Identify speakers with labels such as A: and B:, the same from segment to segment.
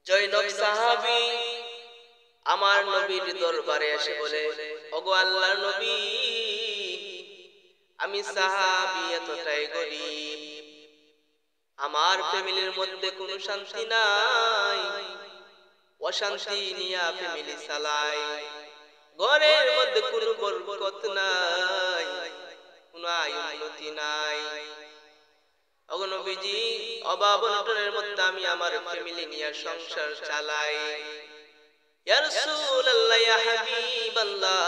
A: জৈনব সাহাবী আমার নবীর দরবারে এসে বলে, ওগো আল্লাহর নবী, আমি সাহাবী এতটাই গরীব, আমার ফ্যামিলির মধ্যে কোনো শান্তি নাই, অশান্তি নিয়ে ফ্যামিলি চালাই, ঘরের মধ্যে কোনো বরকত নাই, কোনো আয় উন্নতি নাই। ওগো নবীজি, অভাব অনটনের মধ্যে আমি আমার ফ্যামিলি নিয়ে সংসার চালাই। ইয়া রাসূলুল্লাহ, ইয়া হাবিবাল্লাহ,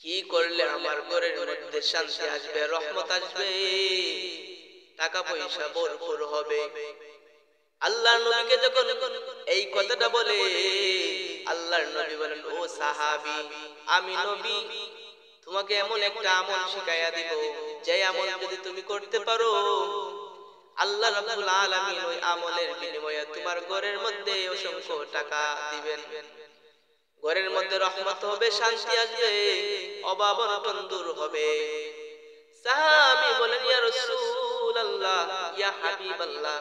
A: কি করলে আমার ঘরের মধ্যে শান্তি আসবে, রহমত আসবে, টাকা পয়সা ভরপুর হবে? আল্লাহর নবীকে যখন এই কথাটা বলে, আল্লাহর নবী বলেন, ও সাহাবী, আমি নবী তোমাকে এমন একটা আমল শিখাইয়া দিব, যে আমল যদি তুমি করতে পারো, আল্লাহ রাব্বুল আলামিন ওই আমলের বিনিময়ে তোমার ঘরের মধ্যে অসংখ্য টাকা দিবেন, ঘরের মধ্যে রহমত হবে, শান্তি আসবে, অভাব অনটন দূর হবে। সাহাবী বলেন, ইয়া রাসূলুল্লাহ, ইয়া হাবিবাল্লাহ,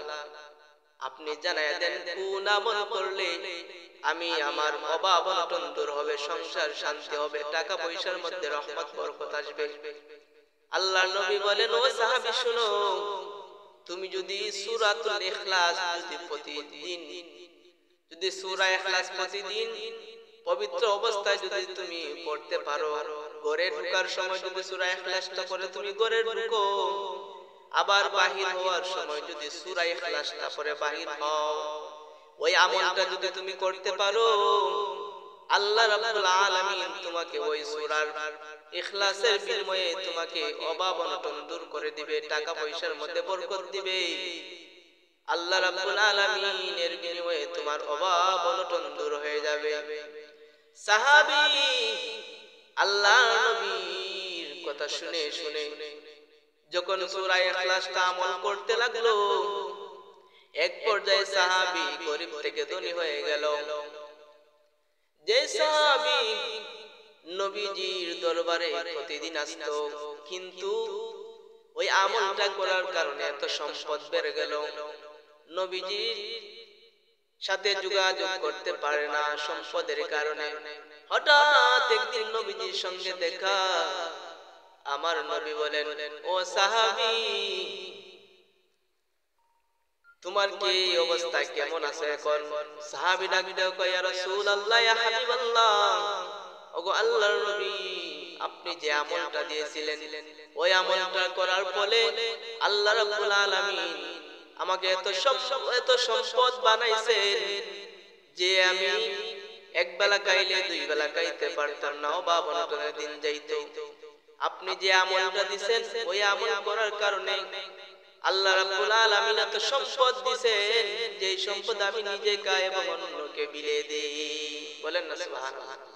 A: আপনি জানায়া দেন কোন আমল করলে আমি আমার অভাব অনটন দূর হবে, সংসার শান্তি হবে, টাকা পয়সার মধ্যে রহমত বরকত আসবে। আল্লাহর নবী বলেন, ও সাহাবী শুনো, তুমি যদি সূরাতুল ইখলাস যদি সূরা ইখলাস প্রতিদিন পবিত্র অবস্থায় যদি তুমি পড়তে পারো, ঘরে ঢোকার সময় যদি সূরা ইখলাসটা পড়ে তুমি ঘরে ঢুকো, আবার বাহির হওয়ার সময় যদি সূরা ইখলাসটা পড়ে বাহির হও, ওই আমলটা যদি তুমি করতে পারো, আল্লাহ রাব্বুল আলামিন তোমাকে ওই সূরার ইখলাসের বিনিময়ে তোমাকে অভাব অনটন দূর করে দিবে, টাকা পয়সার মধ্যে বরকত দিবে। আল্লাহ রাব্বুল আলামিনের বিনিময়ে তোমার অভাব অনটন দূর হয়ে যাবে। সাহাবী আল্লাহর নবীর কথা শুনে শুনে যখন সূরা ইখলাসটা আমল করতে লাগলো, এক পর্যায়ে সাহাবী গরীব থেকে ধনী হয়ে গেল। যে সাহাবী নবীজির দরবারে প্রতিদিন আসতো, কিন্তু ওই আমলটা করার কারণে এত সম্পদ বেড়ে গেল, নবীজির সাথে যোগাযোগ করতে পারে না সম্পদের কারণে। হঠাৎ একদিন নবীজির সঙ্গে দেখা, আমার নবী বলেন, ও সাহাবী, তোমার কি অবস্থা, কেমন আছে এখন? সাহাবী ডাক দিয়ে কয়, ইয়া রাসূলুল্লাহ, ইয়া হাবিবাল্লাহ, ওগো আল্লাহর নবী, আপনি যে আমলটা দিয়েছিলেন, ওই আমলটা করার ফলে আল্লাহ রাব্বুল আলামিন আমাকে এত সম্পদ বানাইছেন যে আমি এক বেলা খাইলে দুই বেলা খাইতে পারতাম না, অভাব অনটনের দিন যাইতো। আপনি যে আমলটা দিবেন, ওই আমল করার কারণে আল্লাহ রাব্বুল আলামিন এত সম্পদ দিবেন যে সম্পদ আমি নিজে খাই এবং অন্যকে বিলিয়ে দেই। বলেন না সুবহানাল্লাহ।